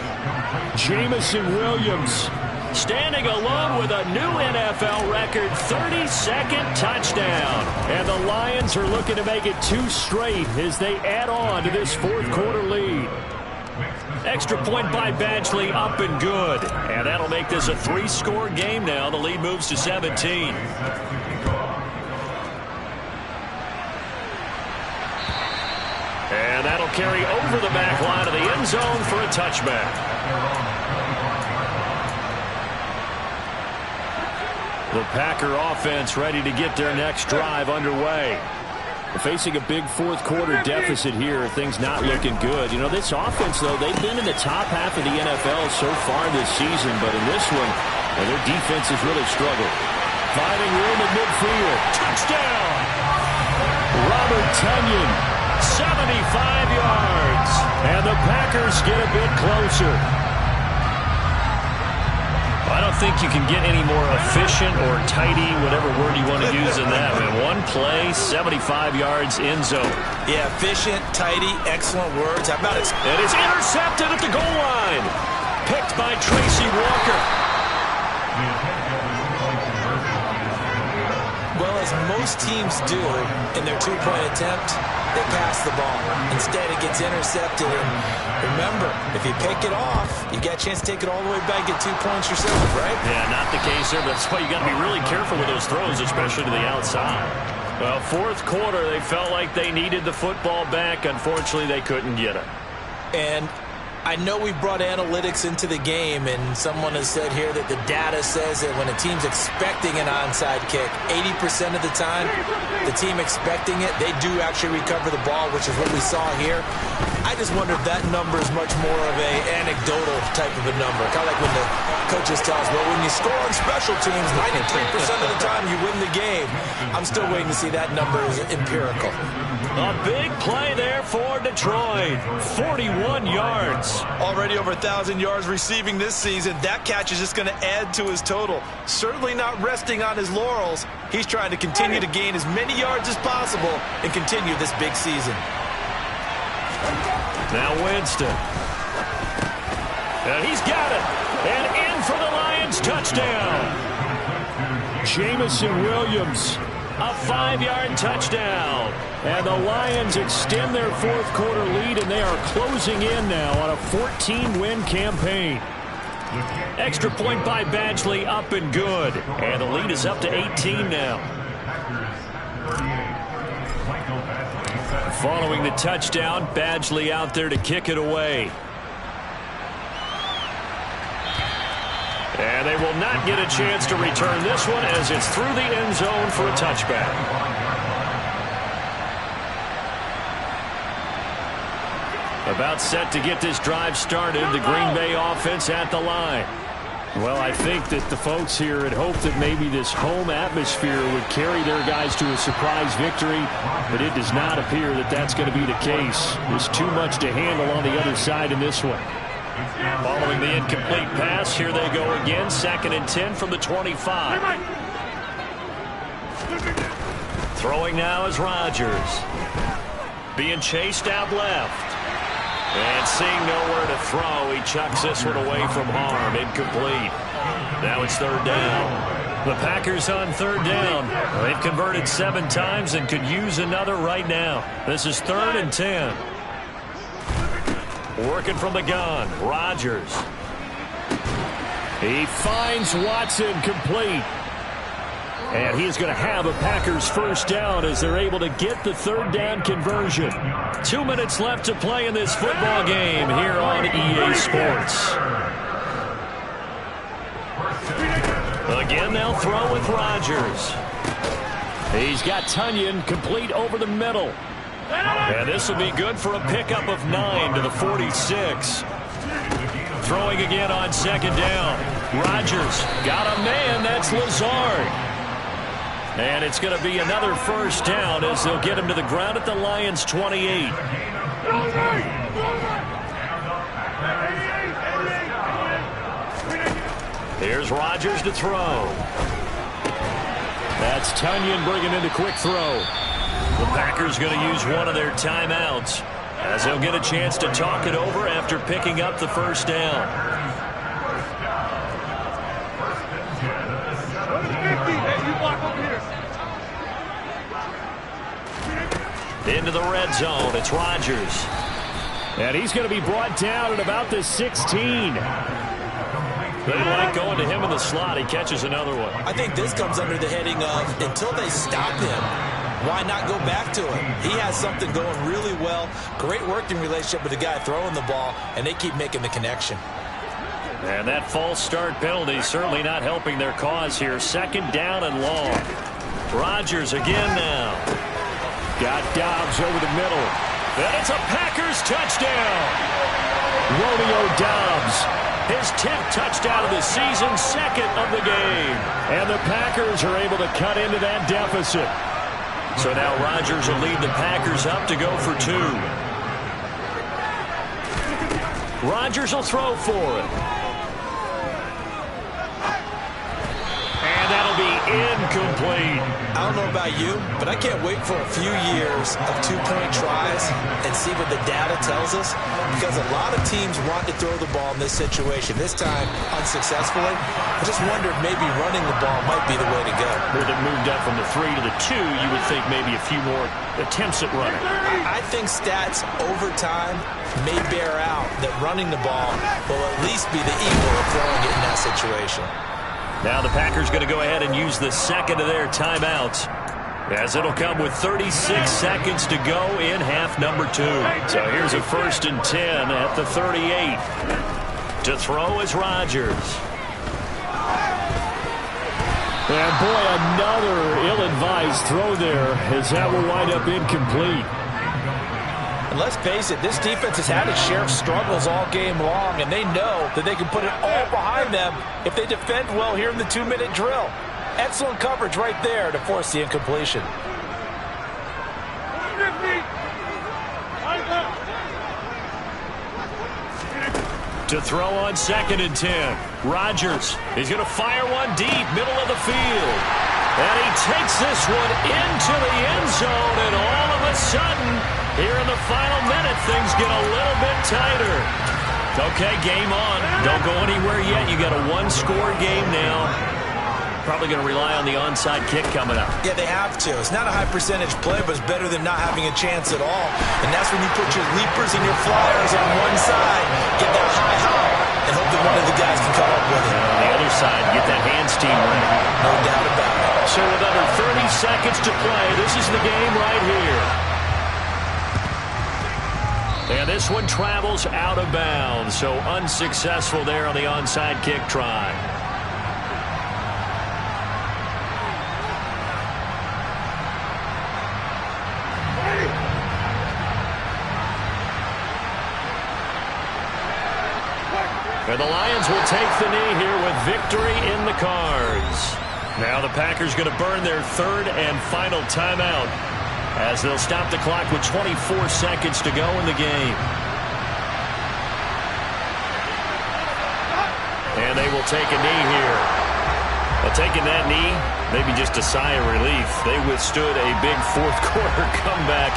Jamison Williams standing alone with a new NFL record 32nd touchdown. And the Lions are looking to make it 2 straight as they add on to this 4th quarter lead. Extra point by Badgley, up and good. And that'll make this a 3-score game now. The lead moves to 17. And that'll carry over the back line of the end zone for a touchback. The Packer offense ready to get their next drive underway. Facing a big 4th quarter deficit here, things not looking good. You know, this offense, though, they've been in the top half of the NFL so far this season, but in this one, well, their defense has really struggled. Finding room at midfield. Touchdown! Robert Tonyan, 75 yards. And the Packers get a bit closer. I don't don't think you can get any more efficient or tidy, whatever word you want to use in that. Man, one play, 75 yards in zone. Yeah, efficient, tidy, excellent words. How about it? And it's intercepted at the goal line. Picked by Tracy Walker. Well, as most teams do in their two-point attempt, they pass the ball. Instead, it gets intercepted. And remember, if you pick it off, you get a chance to take it all the way back, get 2 points yourself, right? Yeah, not the case there, but that's why you got to be really careful with those throws, especially to the outside. Well, fourth quarter, they felt like they needed the football back. Unfortunately, they couldn't get it. And I know we brought analytics into the game, and someone has said here that the data says that when a team's expecting an onside kick, 80% of the time, the team expecting it, they do actually recover the ball, which is what we saw here. I just wonder if that number is much more of a anecdotal type of a number. Kind of like when the coaches tell us, well, when you score on special teams, 93% of the time you win the game. I'm still waiting to see that number is empirical. A big play there for Detroit. 41 yards. Already over 1,000 yards receiving this season. That catch is just going to add to his total. Certainly not resting on his laurels. He's trying to continue to gain as many yards as possible and continue this big season. Now Winston. And he's got it. And in for the Lions touchdown. Jamison Williams. A 5-yard touchdown. And the Lions extend their fourth quarter lead, and they are closing in now on a 14-win campaign. Extra point by Badgley, up and good. And the lead is up to 18 now. Following the touchdown, Badgley out there to kick it away. And they will not get a chance to return this one as it's through the end zone for a touchback. About set to get this drive started, the Green Bay offense at the line. Well, I think that the folks here had hoped that maybe this home atmosphere would carry their guys to a surprise victory, but it does not appear that that's going to be the case. There's too much to handle on the other side in this one. Following the incomplete pass, here they go again. 2nd and 10 from the 25. Throwing now is Rodgers. Being chased out left. And seeing nowhere to throw, he chucks this one away from harm. Incomplete. Now it's 3rd down. The Packers on 3rd down. They've converted 7 times and could use another right now. This is 3rd and 10. Working from the gun, Rodgers. He finds Watson complete. And he's going to have a Packers first down as they're able to get the 3rd down conversion. 2 minutes left to play in this football game here on EA Sports. Again, they'll throw with Rodgers. He's got Tunyon complete over the middle. And this will be good for a pickup of 9 to the 46. Throwing again on 2nd down. Rodgers got a man. That's Lazard. And it's going to be another first down as they'll get him to the ground at the Lions' 28. Here's Rodgers to throw. That's Tunyon bringing in the quick throw. The Packers going to use one of their timeouts as they'll get a chance to talk it over after picking up the first down. Into the red zone, it's Rodgers. And he's going to be brought down at about the 16. They like going to him in the slot. He catches another one. I think this comes under the heading of until they stop him, why not go back to him? He has something going really well. Great working relationship with the guy throwing the ball, and they keep making the connection. And that false start penalty certainly not helping their cause here. 2nd down and long. Rodgers again now. Got Dobbs over the middle. And it's a Packers touchdown. Romeo Dobbs. His 10th touchdown of the season, 2nd of the game. And the Packers are able to cut into that deficit. So now Rodgers will lead the Packers up to go for 2. Rodgers will throw for it. incomplete. I don't know about you, but I can't wait for a few years of two-point tries and see what the data tells us, because a lot of teams want to throw the ball in this situation. This time, unsuccessfully. I just wonder if maybe running the ball might be the way to go. With it moved up from the 3 to the 2, you would think maybe a few more attempts at running. I think stats over time may bear out that running the ball will at least be the equal of throwing it in that situation. Now the Packers going to go ahead and use the second of their timeouts, as it'll come with 36 seconds to go in half number 2. So here's a 1st and 10 at the 38. To throw is Rodgers. And boy, another ill-advised throw there, as that will wind up incomplete. And let's face it, this defense has had its share of struggles all game long, and they know that they can put it all behind them if they defend well here in the 2-minute drill. Excellent coverage right there to force the incompletion. To throw on 2nd and 10. Rodgers is going to fire one deep, middle of the field. And he takes this one into the end zone, and all of a sudden, here in the final minute, things get a little bit tighter. Okay, game on. Don't go anywhere yet. You got a one-score game now. Probably going to rely on the onside kick coming up. Yeah, they have to. It's not a high-percentage play, but it's better than not having a chance at all. And that's when you put your leapers and your flyers on one side, get that high hop, and hope that one of the guys can come up with it. And on the other side, get that hands team ready. No doubt about it. So with under 30 seconds to play, this is the game right here. And this one travels out of bounds, so unsuccessful there on the onside kick try. And the Lions will take the knee here with victory in the cards. Now the Packers going to burn their 3rd and final timeout, as they'll stop the clock with 24 seconds to go in the game. And they will take a knee here. Well, taking that knee, maybe just a sigh of relief. They withstood a big fourth-quarter comeback.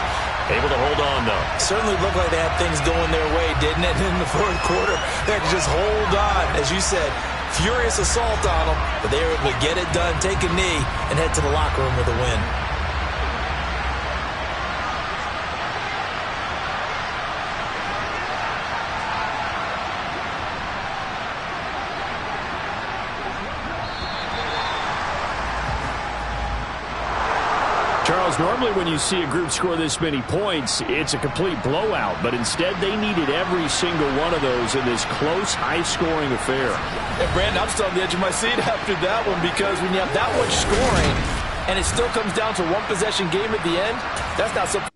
Able to hold on, though. Certainly looked like they had things going their way, didn't it? In the 4th quarter, they had to just hold on. As you said, furious assault on them, but they were able to get it done, take a knee, and head to the locker room with a win. Charles, normally when you see a group score this many points, it's a complete blowout. But instead, they needed every single one of those in this close, high-scoring affair. And Brandon, I'm still on the edge of my seat after that one, because when you have that much scoring and it still comes down to one possession game at the end, that's not something.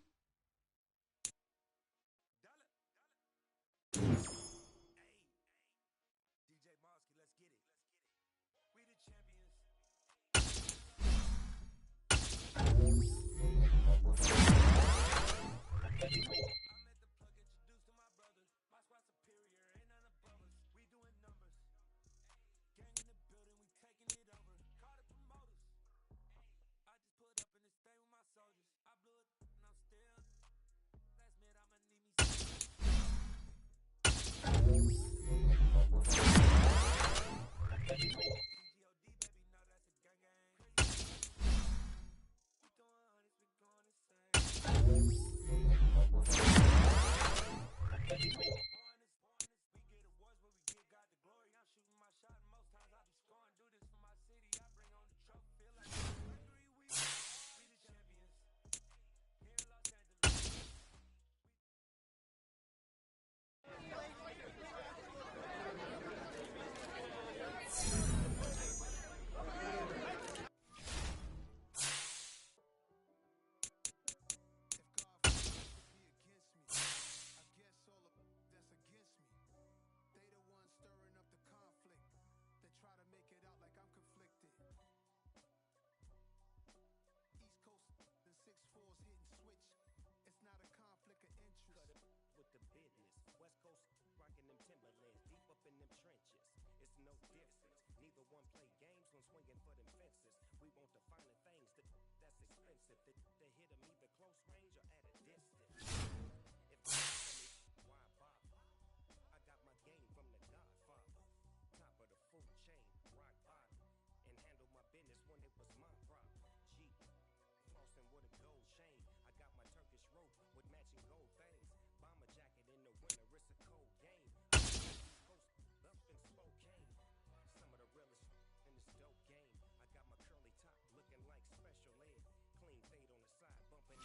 no difference. Neither one play games when swinging for them fences. We the finer things, that's expensive. The hit them either close range or at a distance. If you ask me why bother, I got my game from the Godfather. Top of the food chain, rock bottom, and handle my business when it was my problem. G. Flossing with a gold chain. I got my Turkish rope with matching gold things. Bomber jacket in the winter, it's a cold game. Coast up in Spokane. Some of the realest in this dope game. I got my curly top looking like special ed. Clean fade on the side, bumping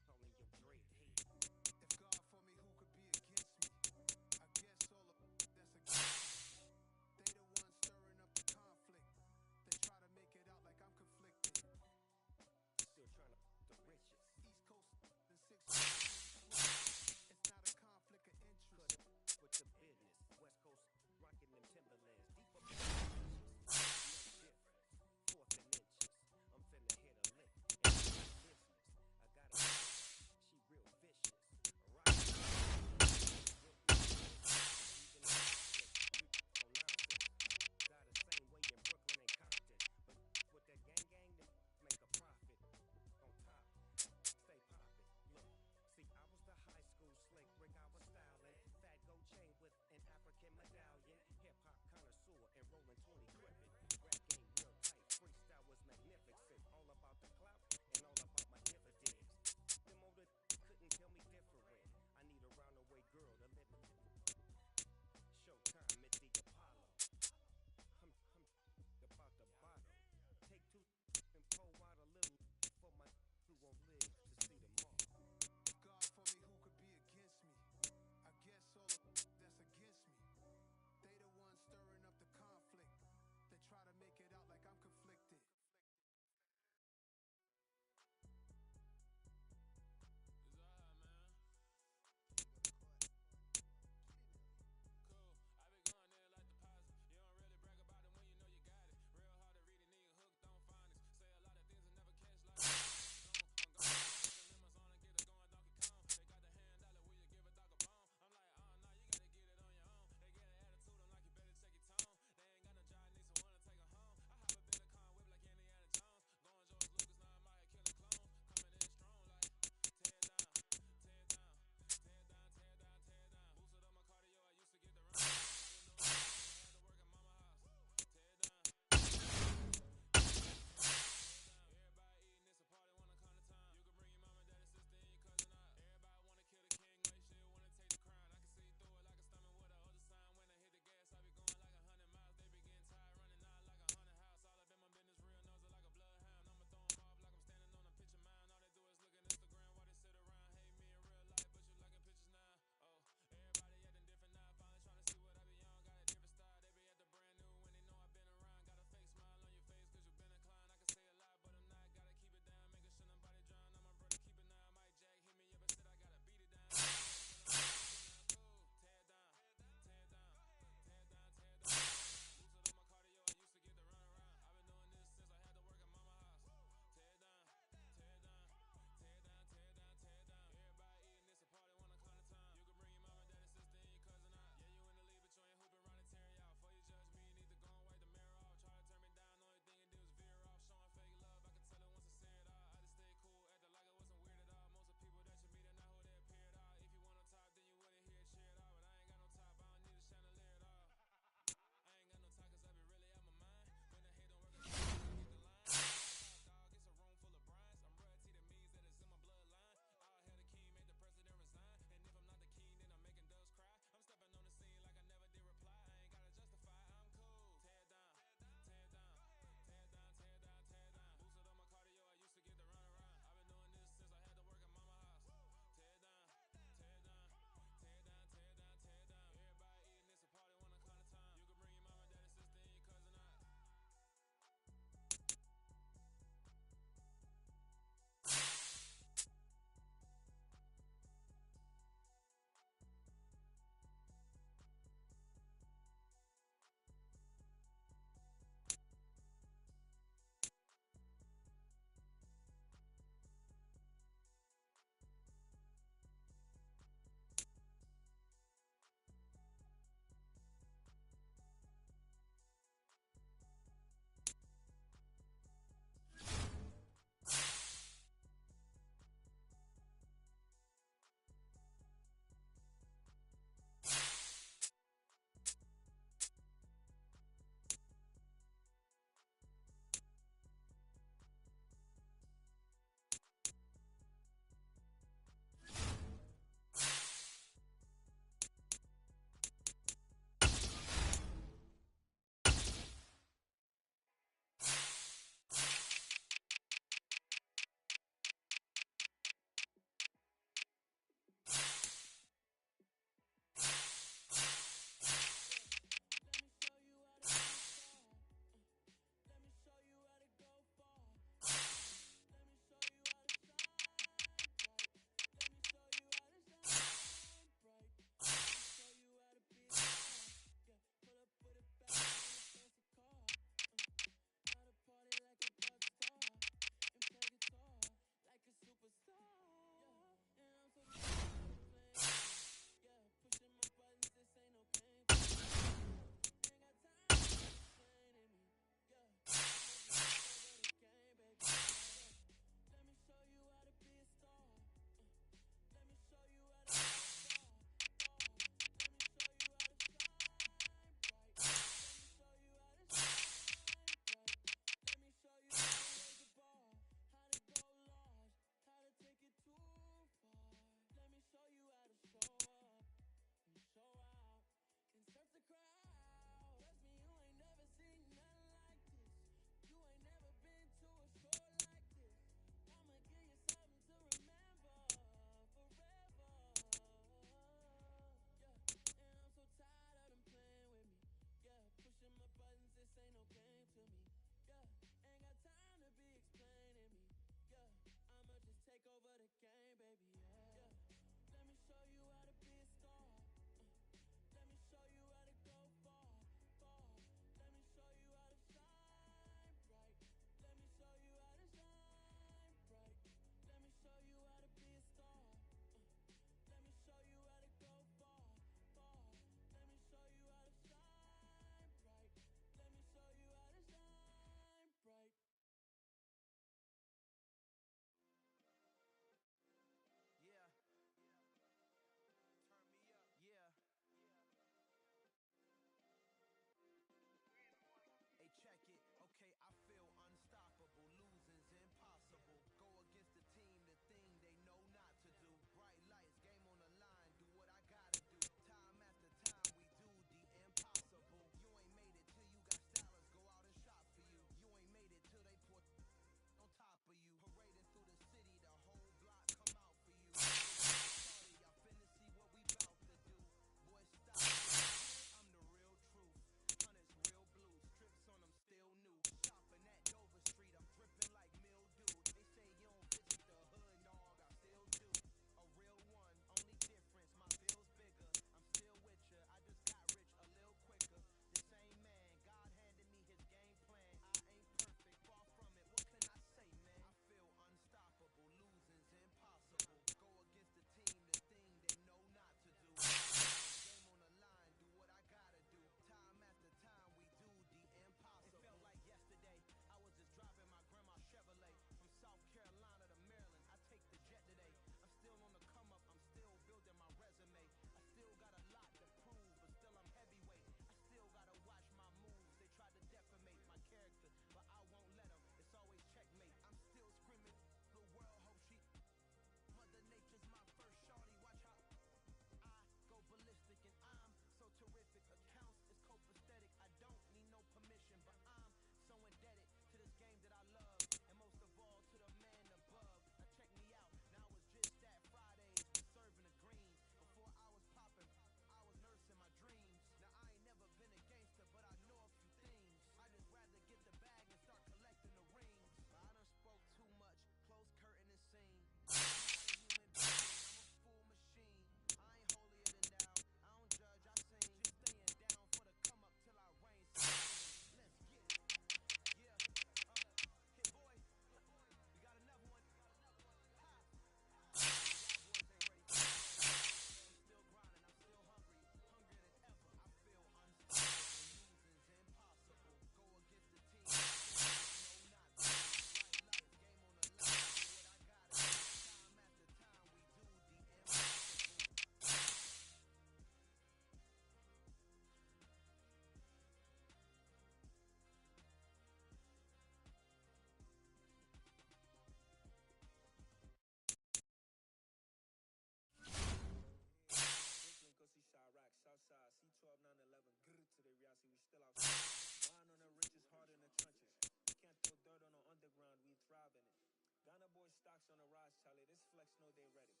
still outside. Lying on the riches, hard in the trenches. Can't throw dirt on the underground, we thrive in it. Ghana boy stocks on the rise, Charlie. This flex know they ready.